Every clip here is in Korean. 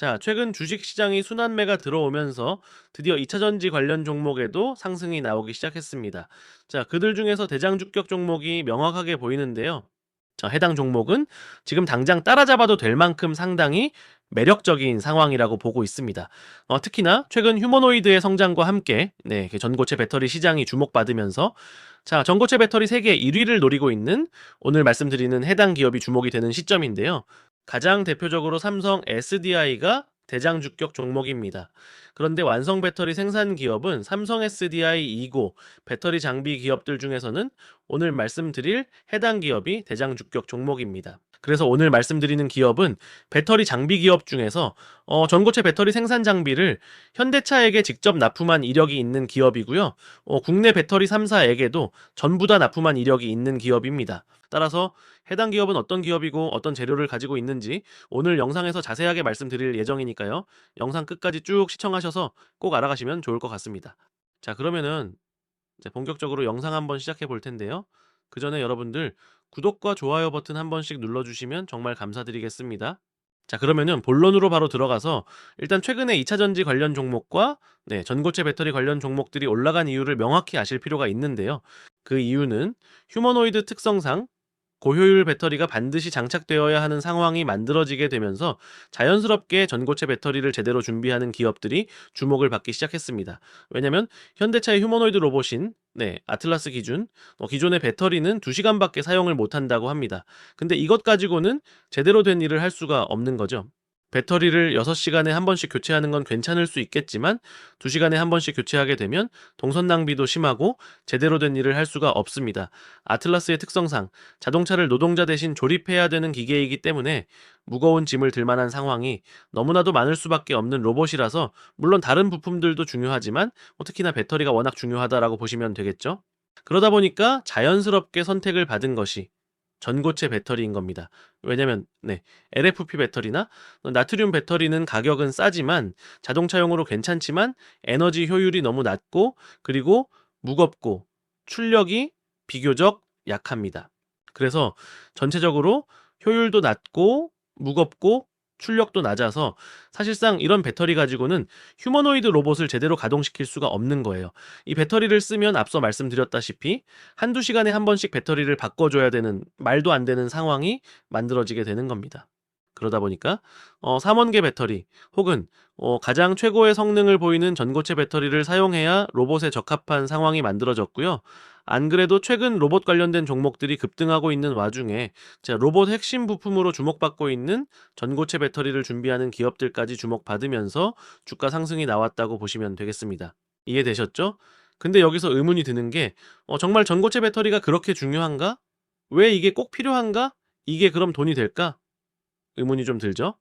자, 최근 주식 시장이 순환매가 들어오면서 드디어 2차 전지 관련 종목에도 상승이 나오기 시작했습니다. 자, 그들 중에서 대장 주격 종목이 명확하게 보이는데요. 자, 해당 종목은 지금 당장 따라잡아도 될 만큼 상당히 매력적인 상황이라고 보고 있습니다. 특히나 최근 휴머노이드의 성장과 함께 전고체 배터리 시장이 주목받으면서 자, 전고체 배터리 세계 1위를 노리고 있는 오늘 말씀드리는 해당 기업이 주목이 되는 시점인데요. 가장 대표적으로 삼성 SDI가 대장 주격 종목입니다. 그런데 완성 배터리 생산 기업은 삼성 SDI, 이고, 배터리 장비 기업들 중에서는 오늘 말씀드릴 해당 기업이 대장 주격 종목입니다. 그래서 오늘 말씀드리는 기업은 배터리 장비 기업 중에서 전고체 배터리 생산 장비를 현대차에게 직접 납품한 이력이 있는 기업이고요. 국내 배터리 3사에게도 전부 다 납품한 이력이 있는 기업입니다. 따라서 해당 기업은 어떤 기업이고 어떤 재료를 가지고 있는지 오늘 영상에서 자세하게 말씀드릴 예정이니까요. 영상 끝까지 쭉 시청하셔서 꼭 알아가시면 좋을 것 같습니다. 자, 그러면은 이제 본격적으로 영상 한번 시작해 볼 텐데요. 그 전에 여러분들 구독과 좋아요 버튼 한 번씩 눌러주시면 정말 감사드리겠습니다. 자, 그러면은 본론으로 바로 들어가서 일단 최근에 2차 전지 관련 종목과 전고체 배터리 관련 종목들이 올라간 이유를 명확히 아실 필요가 있는데요. 그 이유는 휴머노이드 특성상 고효율 배터리가 반드시 장착되어야 하는 상황이 만들어지게 되면서 자연스럽게 전고체 배터리를 제대로 준비하는 기업들이 주목을 받기 시작했습니다. 왜냐면 현대차의 휴머노이드 로봇인 아틀라스 기준 기존의 배터리는 2시간밖에 사용을 못한다고 합니다. 근데 이것 가지고는 제대로 된 일을 할 수가 없는 거죠. 배터리를 6시간에 한 번씩 교체하는 건 괜찮을 수 있겠지만 2시간에 한 번씩 교체하게 되면 동선 낭비도 심하고 제대로 된 일을 할 수가 없습니다. 아틀라스의 특성상 자동차를 노동자 대신 조립해야 되는 기계이기 때문에 무거운 짐을 들 만한 상황이 너무나도 많을 수밖에 없는 로봇이라서 물론 다른 부품들도 중요하지만 특히나 배터리가 워낙 중요하다라고 보시면 되겠죠. 그러다 보니까 자연스럽게 선택을 받은 것이 전고체 배터리인 겁니다. 왜냐면 LFP 배터리나 나트륨 배터리는 가격은 싸지만 자동차용으로 괜찮지만 에너지 효율이 너무 낮고 그리고 무겁고 출력이 비교적 약합니다. 그래서 전체적으로 효율도 낮고 무겁고 출력도 낮아서 사실상 이런 배터리 가지고는 휴머노이드 로봇을 제대로 가동시킬 수가 없는 거예요. 이 배터리를 쓰면 앞서 말씀드렸다시피 한두 시간에 한 번씩 배터리를 바꿔줘야 되는 말도 안 되는 상황이 만들어지게 되는 겁니다. 그러다 보니까 삼원계 배터리 혹은 가장 최고의 성능을 보이는 전고체 배터리를 사용해야 로봇에 적합한 상황이 만들어졌고요. 안 그래도 최근 로봇 관련된 종목들이 급등하고 있는 와중에 로봇 핵심 부품으로 주목받고 있는 전고체 배터리를 준비하는 기업들까지 주목받으면서 주가 상승이 나왔다고 보시면 되겠습니다. 이해되셨죠? 근데 여기서 의문이 드는 게 정말 전고체 배터리가 그렇게 중요한가? 왜 이게 꼭 필요한가? 이게 그럼 돈이 될까? 의문이 좀 들죠?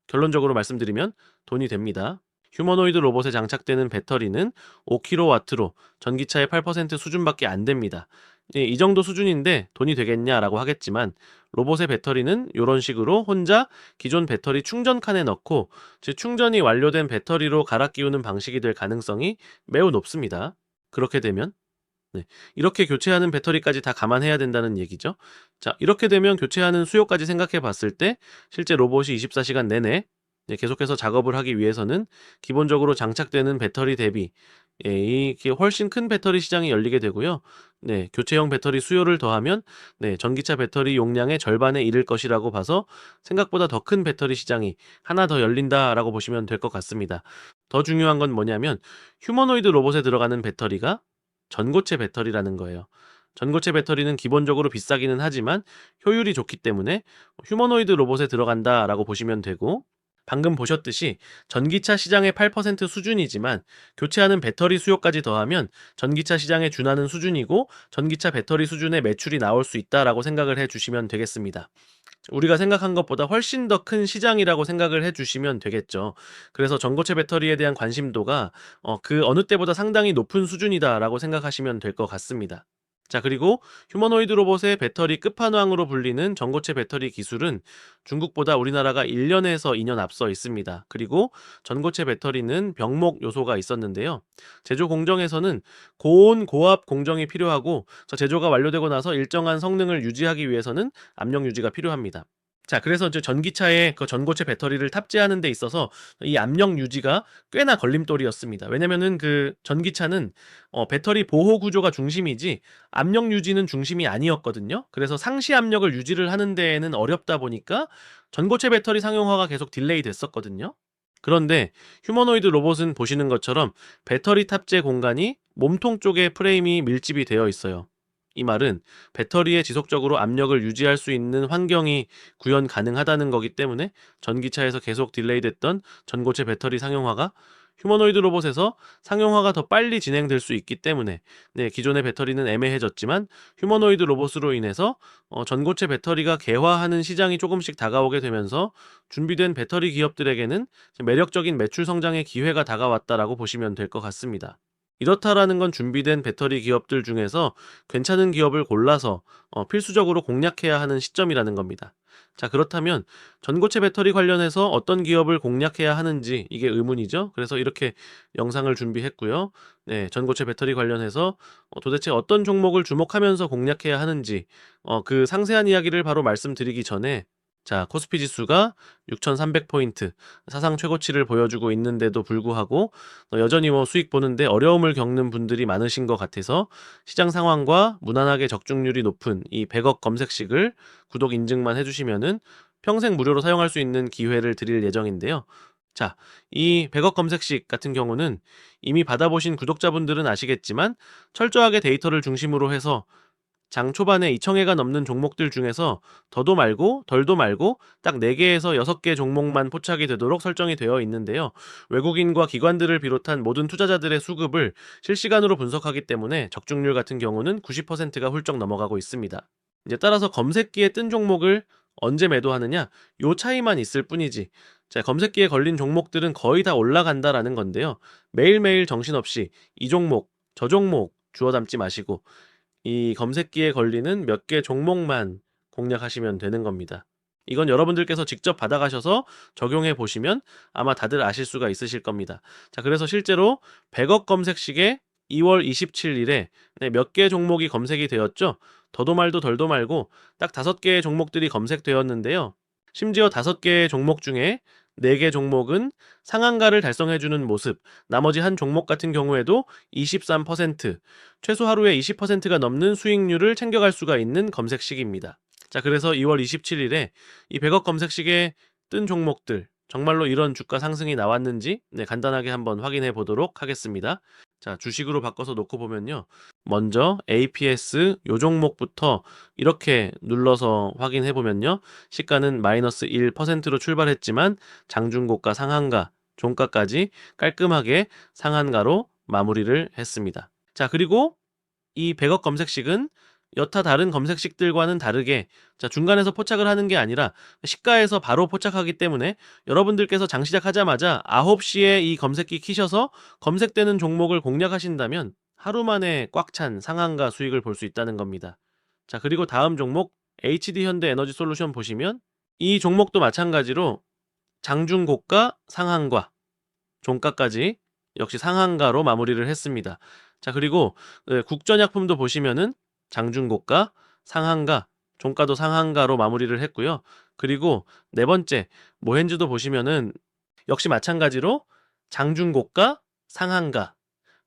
결론적으로 말씀드리면 돈이 됩니다. 휴머노이드 로봇에 장착되는 배터리는 5kW로 전기차의 8% 수준밖에 안 됩니다. 이 정도 수준인데 돈이 되겠냐라고 하겠지만 로봇의 배터리는 이런 식으로 혼자 기존 배터리 충전 칸에 넣고 즉 충전이 완료된 배터리로 갈아 끼우는 방식이 될 가능성이 매우 높습니다. 그렇게 되면 이렇게 교체하는 배터리까지 다 감안해야 된다는 얘기죠. 자, 이렇게 되면 교체하는 수요까지 생각해 봤을 때 실제 로봇이 24시간 내내 계속해서 작업을 하기 위해서는 기본적으로 장착되는 배터리 대비 이게 훨씬 큰 배터리 시장이 열리게 되고요. 교체형 배터리 수요를 더하면 전기차 배터리 용량의 절반에 이를 것이라고 봐서 생각보다 더 큰 배터리 시장이 하나 더 열린다라고 보시면 될 것 같습니다. 더 중요한 건 뭐냐면 휴머노이드 로봇에 들어가는 배터리가 전고체 배터리라는 거예요. 전고체 배터리는 기본적으로 비싸기는 하지만 효율이 좋기 때문에 휴머노이드 로봇에 들어간다라고 보시면 되고 방금 보셨듯이 전기차 시장의 8% 수준이지만 교체하는 배터리 수요까지 더하면 전기차 시장에 준하는 수준이고 전기차 배터리 수준의 매출이 나올 수 있다라고 생각을 해주시면 되겠습니다. 우리가 생각한 것보다 훨씬 더 큰 시장이라고 생각을 해주시면 되겠죠. 그래서 전고체 배터리에 대한 관심도가 그 어느 때보다 상당히 높은 수준이다라고 생각하시면 될 것 같습니다. 자, 그리고 휴머노이드 로봇의 배터리 끝판왕으로 불리는 전고체 배터리 기술은 중국보다 우리나라가 1년에서 2년 앞서 있습니다. 그리고 전고체 배터리는 병목 요소가 있었는데요. 제조 공정에서는 고온 고압 공정이 필요하고 제조가 완료되고 나서 일정한 성능을 유지하기 위해서는 압력 유지가 필요합니다. 자, 그래서 이제 전기차에 그 전고체 배터리를 탑재하는 데 있어서 이 압력 유지가 꽤나 걸림돌이었습니다. 왜냐면은 그 전기차는 배터리 보호 구조가 중심이지 압력 유지는 중심이 아니었거든요. 그래서 상시 압력을 유지를 하는 데에는 어렵다 보니까 전고체 배터리 상용화가 계속 딜레이 됐었거든요. 그런데 휴머노이드 로봇은 보시는 것처럼 배터리 탑재 공간이 몸통 쪽에 프레임이 밀집이 되어 있어요. 이 말은 배터리에 지속적으로 압력을 유지할 수 있는 환경이 구현 가능하다는 거기 때문에 전기차에서 계속 딜레이됐던 전고체 배터리 상용화가 휴머노이드 로봇에서 상용화가 더 빨리 진행될 수 있기 때문에 기존의 배터리는 애매해졌지만 휴머노이드 로봇으로 인해서 전고체 배터리가 개화하는 시장이 조금씩 다가오게 되면서 준비된 배터리 기업들에게는 매력적인 매출 성장의 기회가 다가왔다라고 보시면 될 것 같습니다. 이렇다라는 건 준비된 배터리 기업들 중에서 괜찮은 기업을 골라서 필수적으로 공략해야 하는 시점이라는 겁니다. 자, 그렇다면 전고체 배터리 관련해서 어떤 기업을 공략해야 하는지 이게 의문이죠. 그래서 이렇게 영상을 준비했고요. 네, 전고체 배터리 관련해서 도대체 어떤 종목을 주목하면서 공략해야 하는지 그 상세한 이야기를 바로 말씀드리기 전에 자, 코스피 지수가 6,300포인트 사상 최고치를 보여주고 있는데도 불구하고 여전히 수익 보는데 어려움을 겪는 분들이 많으신 것 같아서 시장 상황과 무난하게 적중률이 높은 이 100억 검색식을 구독 인증만 해주시면은 평생 무료로 사용할 수 있는 기회를 드릴 예정인데요. 자, 이 100억 검색식 같은 경우는 이미 받아보신 구독자분들은 아시겠지만 철저하게 데이터를 중심으로 해서 장 초반에 2,000회가 넘는 종목들 중에서 더도 말고 덜도 말고 딱 4개에서 6개 종목만 포착이 되도록 설정이 되어 있는데요. 외국인과 기관들을 비롯한 모든 투자자들의 수급을 실시간으로 분석하기 때문에 적중률 같은 경우는 90%가 훌쩍 넘어가고 있습니다. 이제 따라서 검색기에 뜬 종목을 언제 매도하느냐 요 차이만 있을 뿐이지 자, 검색기에 걸린 종목들은 거의 다 올라간다라는 건데요. 매일매일 정신없이 이 종목 저 종목 주워 담지 마시고 이 검색기에 걸리는 몇 개 종목만 공략하시면 되는 겁니다. 이건 여러분들께서 직접 받아가셔서 적용해 보시면 아마 다들 아실 수가 있으실 겁니다. 자, 그래서 실제로 100억 검색식에 2월 27일에 몇 개 종목이 검색이 되었죠. 더도 말도 덜도 말고 딱 5개의 종목들이 검색되었는데요. 심지어 5개의 종목 중에 4개 종목은 상한가를 달성해주는 모습, 나머지 한 종목 같은 경우에도 23%, 최소 하루에 20%가 넘는 수익률을 챙겨갈 수가 있는 검색식입니다. 자, 그래서 2월 27일에 이 100억 검색식에 뜬 종목들, 정말로 이런 주가 상승이 나왔는지 간단하게 한번 확인해 보도록 하겠습니다. 자, 주식으로 바꿔서 놓고 보면요. 먼저 APS 요 종목부터 이렇게 눌러서 확인해 보면요. 시가는 마이너스 1%로 출발했지만 장중고가 상한가, 종가까지 깔끔하게 상한가로 마무리를 했습니다. 자, 그리고 이 100억 검색식은 여타 다른 검색식들과는 다르게 자, 중간에서 포착을 하는 게 아니라 시가에서 바로 포착하기 때문에 여러분들께서 장 시작하자마자 9시에 이 검색기 키셔서 검색되는 종목을 공략하신다면 하루 만에 꽉 찬 상한가 수익을 볼 수 있다는 겁니다. 자, 그리고 다음 종목 HD현대에너지솔루션 보시면 이 종목도 마찬가지로 장중고가 상한가, 종가까지 역시 상한가로 마무리를 했습니다. 자, 그리고 국전약품도 보시면은 장중고가, 상한가, 종가도 상한가로 마무리를 했고요. 그리고 네 번째 모헨즈도 보시면은 역시 마찬가지로 장중고가, 상한가,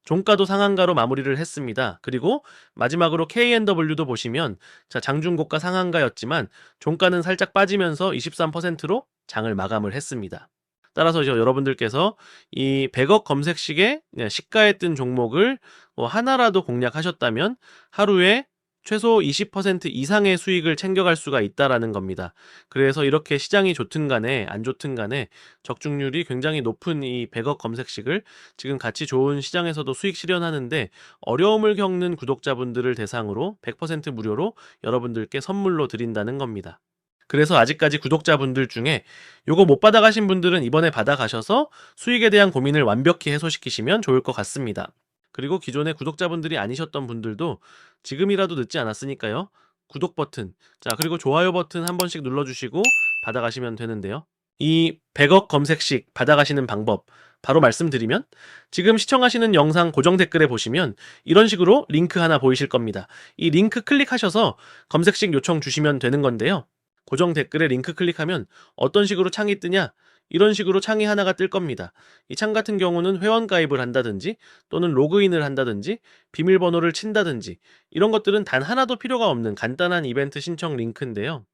종가도 상한가로 마무리를 했습니다. 그리고 마지막으로 K&W도 보시면 자, 장중고가 상한가였지만 종가는 살짝 빠지면서 23%로 장을 마감을 했습니다. 따라서 이제 여러분들께서 이 100억 검색식에 시가에 뜬 종목을 하나라도 공략하셨다면 하루에 최소 20% 이상의 수익을 챙겨갈 수가 있다라는 겁니다. 그래서 이렇게 시장이 좋든 간에 안 좋든 간에 적중률이 굉장히 높은 이 100억 검색식을 지금 가치 좋은 시장에서도 수익 실현하는데 어려움을 겪는 구독자분들을 대상으로 100% 무료로 여러분들께 선물로 드린다는 겁니다. 그래서 아직까지 구독자분들 중에 요거 못 받아가신 분들은 이번에 받아가셔서 수익에 대한 고민을 완벽히 해소시키시면 좋을 것 같습니다. 그리고 기존의 구독자분들이 아니셨던 분들도 지금이라도 늦지 않았으니까요. 구독 버튼, 자, 그리고 좋아요 버튼 한 번씩 눌러주시고 받아가시면 되는데요. 이 100억 검색식 받아가시는 방법 바로 말씀드리면 지금 시청하시는 영상 고정 댓글에 보시면 이런 식으로 링크 하나 보이실 겁니다. 이 링크 클릭하셔서 검색식 요청 주시면 되는 건데요. 고정 댓글에 링크 클릭하면 어떤 식으로 창이 뜨냐? 이런 식으로 창이 하나가 뜰 겁니다. 이 창 같은 경우는 회원 가입을 한다든지 또는 로그인을 한다든지 비밀번호를 친다든지 이런 것들은 단 하나도 필요가 없는 간단한 이벤트 신청 링크인데요.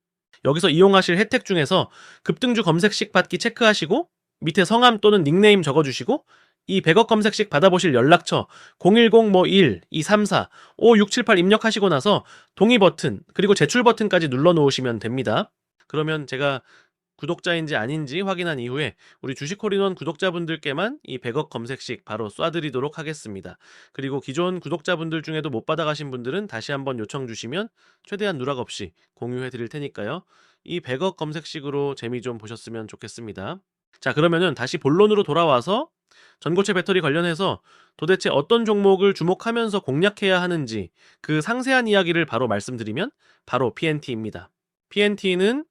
여기서 이용하실 혜택 중에서 급등주 검색식 받기 체크하시고 밑에 성함 또는 닉네임 적어주시고 이 100억 검색식 받아보실 연락처 010-1-234-5678 입력하시고 나서 동의 버튼 그리고 제출 버튼까지 눌러 놓으시면 됩니다. 그러면 제가 구독자인지 아닌지 확인한 이후에 우리 주식콜인원 구독자분들께만 이 100억 검색식 바로 쏴드리도록 하겠습니다. 그리고 기존 구독자분들 중에도 못 받아가신 분들은 다시 한번 요청 주시면 최대한 누락 없이 공유해 드릴 테니까요. 이 100억 검색식으로 재미 좀 보셨으면 좋겠습니다. 자, 그러면은 다시 본론으로 돌아와서 전고체 배터리 관련해서 도대체 어떤 종목을 주목하면서 공략해야 하는지 그 상세한 이야기를 바로 말씀드리면 바로 PNT입니다. PNT는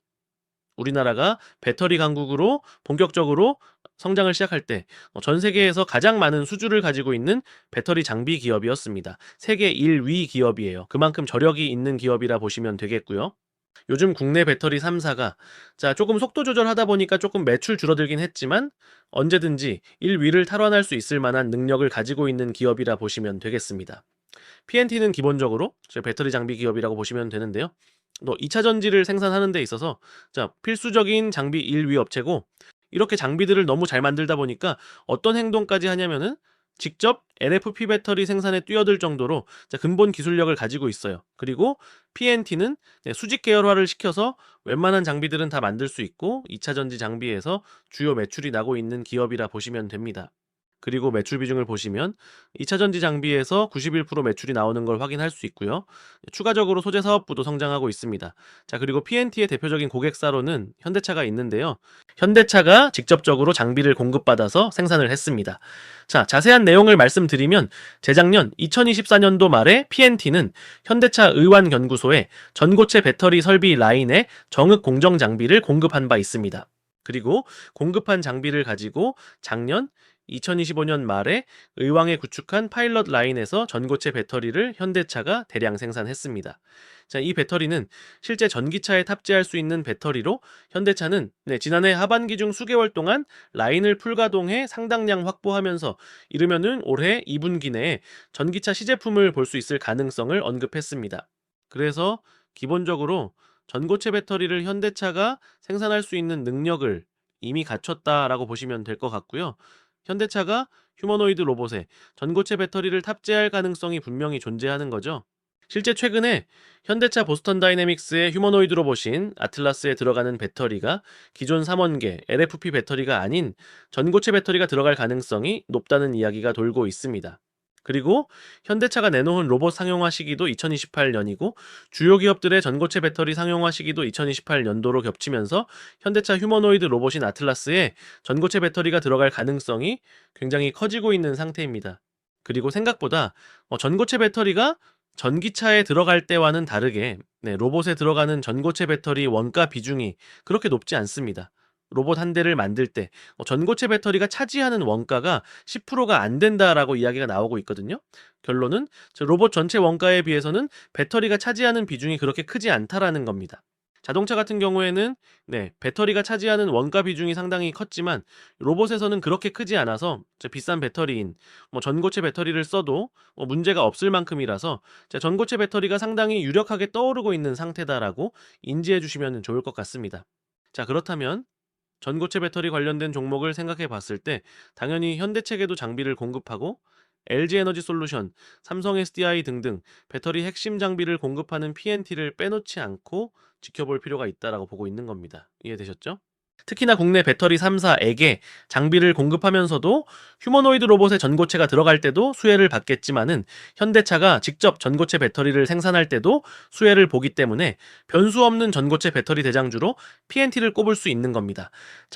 우리나라가 배터리 강국으로 본격적으로 성장을 시작할 때 전 세계에서 가장 많은 수주를 가지고 있는 배터리 장비 기업이었습니다. 세계 1위 기업이에요. 그만큼 저력이 있는 기업이라 보시면 되겠고요. 요즘 국내 배터리 3사가 조금 속도 조절하다 보니까 조금 매출 줄어들긴 했지만 언제든지 1위를 탈환할 수 있을 만한 능력을 가지고 있는 기업이라 보시면 되겠습니다. PNT는 기본적으로 배터리 장비 기업이라고 보시면 되는데요. 또 2차 전지를 생산하는 데 있어서 필수적인 장비 1위 업체고 이렇게 장비들을 너무 잘 만들다 보니까 어떤 행동까지 하냐면은 직접 LFP 배터리 생산에 뛰어들 정도로 근본 기술력을 가지고 있어요. 그리고 PNT는 수직 계열화를 시켜서 웬만한 장비들은 다 만들 수 있고 2차 전지 장비에서 주요 매출이 나고 있는 기업이라 보시면 됩니다. 그리고 매출 비중을 보시면 2차 전지 장비에서 91% 매출이 나오는 걸 확인할 수 있고요. 추가적으로 소재 사업부도 성장하고 있습니다. 그리고 PNT의 대표적인 고객사로는 현대차가 있는데요. 현대차가 직접적으로 장비를 공급받아서 생산을 했습니다. 자세한 내용을 말씀드리면 재작년 2024년도 말에 PNT는 현대차 의완연구소에 전고체 배터리 설비 라인에 정흑 공정 장비를 공급한 바 있습니다. 그리고 공급한 장비를 가지고 작년 2025년 말에 의왕에 구축한 파일럿 라인에서 전고체 배터리를 현대차가 대량 생산했습니다. 이 배터리는 실제 전기차에 탑재할 수 있는 배터리로 현대차는 지난해 하반기 중 수개월 동안 라인을 풀가동해 상당량 확보하면서 이르면은 올해 2분기 내에 전기차 시제품을 볼 수 있을 가능성을 언급했습니다. 그래서 기본적으로 전고체 배터리를 현대차가 생산할 수 있는 능력을 이미 갖췄다라고 보시면 될 것 같고요. 현대차가 휴머노이드 로봇에 전고체 배터리를 탑재할 가능성이 분명히 존재하는 거죠. 실제 최근에 현대차 보스턴 다이내믹스의 휴머노이드 로봇인 아틀라스에 들어가는 배터리가 기존 3원계 LFP 배터리가 아닌 전고체 배터리가 들어갈 가능성이 높다는 이야기가 돌고 있습니다. 그리고 현대차가 내놓은 로봇 상용화 시기도 2028년이고 주요 기업들의 전고체 배터리 상용화 시기도 2028년도로 겹치면서 현대차 휴머노이드 로봇인 아틀라스에 전고체 배터리가 들어갈 가능성이 굉장히 커지고 있는 상태입니다. 그리고 생각보다 전고체 배터리가 전기차에 들어갈 때와는 다르게 로봇에 들어가는 전고체 배터리 원가 비중이 그렇게 높지 않습니다. 로봇 한 대를 만들 때 전고체 배터리가 차지하는 원가가 10%가 안 된다라고 이야기가 나오고 있거든요. 결론은 로봇 전체 원가에 비해서는 배터리가 차지하는 비중이 그렇게 크지 않다라는 겁니다. 자동차 같은 경우에는 배터리가 차지하는 원가 비중이 상당히 컸지만 로봇에서는 그렇게 크지 않아서 비싼 배터리인 전고체 배터리를 써도 문제가 없을 만큼이라서 전고체 배터리가 상당히 유력하게 떠오르고 있는 상태다라고 인지해 주시면 좋을 것 같습니다. 그렇다면 전고체 배터리 관련된 종목을 생각해 봤을 때 당연히 현대체계도 장비를 공급하고 LG에너지솔루션, 삼성 SDI 등등 배터리 핵심 장비를 공급하는 PNT를 빼놓지 않고 지켜볼 필요가 있다라고 보고 있는 겁니다. 이해되셨죠? 특히나 국내 배터리 3사에게 장비를 공급하면서도 휴머노이드 로봇의 전고체가 들어갈 때도 수혜를 받겠지만은 현대차가 직접 전고체 배터리를 생산할 때도 수혜를 보기 때문에 변수 없는 전고체 배터리 대장주로 PNT를 꼽을 수 있는 겁니다.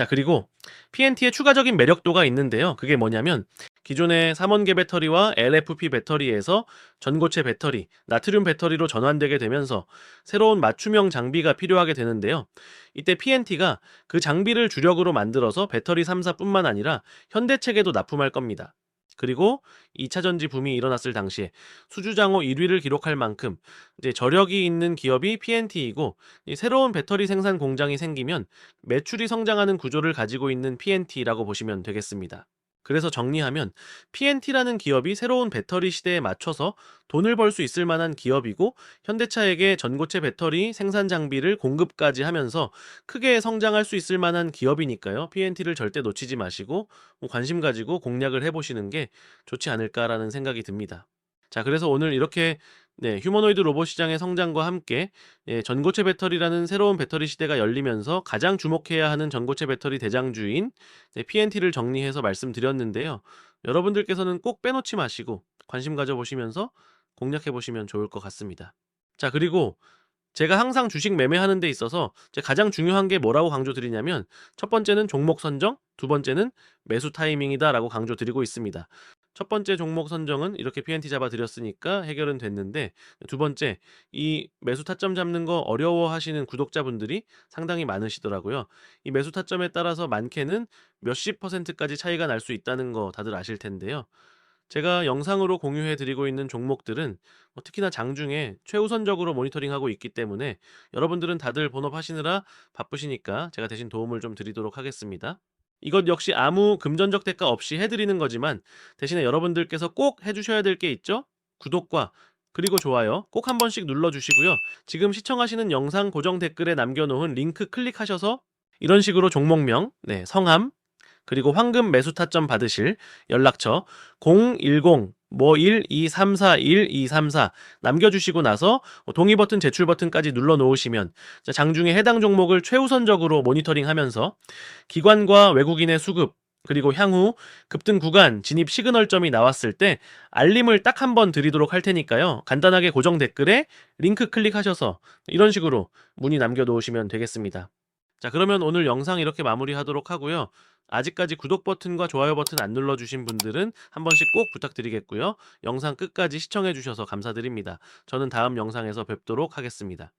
그리고 PNT의 추가적인 매력도가 있는데요. 그게 뭐냐면 기존의 3원계 배터리와 LFP 배터리에서 전고체 배터리, 나트륨 배터리로 전환되게 되면서 새로운 맞춤형 장비가 필요하게 되는데요. 이때 PNT가 그 장비를 주력으로 만들어서 배터리 3사뿐만 아니라 현대체계도 납품할 겁니다. 그리고 2차 전지 붐이 일어났을 당시에 수주장호 1위를 기록할 만큼 이제 저력이 있는 기업이 PNT이고, 이 새로운 배터리 생산 공장이 생기면 매출이 성장하는 구조를 가지고 있는 PNT라고 보시면 되겠습니다. 그래서 정리하면 PNT라는 기업이 새로운 배터리 시대에 맞춰서 돈을 벌 수 있을 만한 기업이고, 현대차에게 전고체 배터리 생산 장비를 공급까지 하면서 크게 성장할 수 있을 만한 기업이니까요. PNT를 절대 놓치지 마시고 관심 가지고 공략을 해보시는 게 좋지 않을까라는 생각이 듭니다. 자, 그래서 오늘 이렇게 휴머노이드 로봇 시장의 성장과 함께 전고체 배터리라는 새로운 배터리 시대가 열리면서 가장 주목해야 하는 전고체 배터리 대장주인 PNT를 정리해서 말씀드렸는데요. 여러분들께서는 꼭 빼놓지 마시고 관심 가져보시면서 공략해보시면 좋을 것 같습니다. 자, 그리고 제가 항상 주식 매매하는 데 있어서 가장 중요한 게 뭐라고 강조드리냐면, 첫 번째는 종목 선정, 두 번째는 매수 타이밍이다라고 강조드리고 있습니다. 첫 번째 종목 선정은 이렇게 PNT 잡아드렸으니까 해결은 됐는데, 두 번째, 이 매수 타점 잡는 거 어려워하시는 구독자분들이 상당히 많으시더라고요. 이 매수 타점에 따라서 많게는 몇십 %까지 차이가 날 수 있다는 거 다들 아실 텐데요. 제가 영상으로 공유해 드리고 있는 종목들은 특히나 장중에 최우선적으로 모니터링하고 있기 때문에 여러분들은 다들 본업하시느라 바쁘시니까 제가 대신 도움을 좀 드리도록 하겠습니다. 이것 역시 아무 금전적 대가 없이 해드리는 거지만, 대신에 여러분들께서 꼭 해주셔야 될 게 있죠? 구독과 그리고 좋아요 꼭 한 번씩 눌러주시고요. 지금 시청하시는 영상 고정 댓글에 남겨놓은 링크 클릭하셔서 이런 식으로 종목명, 성함, 그리고 황금 매수 타점 받으실 연락처 010 12341234 남겨주시고 나서 동의 버튼, 제출 버튼까지 눌러 놓으시면 장중에 해당 종목을 최우선적으로 모니터링 하면서 기관과 외국인의 수급, 그리고 향후 급등 구간 진입 시그널점이 나왔을 때 알림을 딱 한 번 드리도록 할 테니까요. 간단하게 고정 댓글에 링크 클릭하셔서 이런 식으로 문의 남겨 놓으시면 되겠습니다. 자, 그러면 오늘 영상 이렇게 마무리하도록 하고요. 아직까지 구독 버튼과 좋아요 버튼 안 눌러주신 분들은 한 번씩 꼭 부탁드리겠고요. 영상 끝까지 시청해 주셔서 감사드립니다. 저는 다음 영상에서 뵙도록 하겠습니다.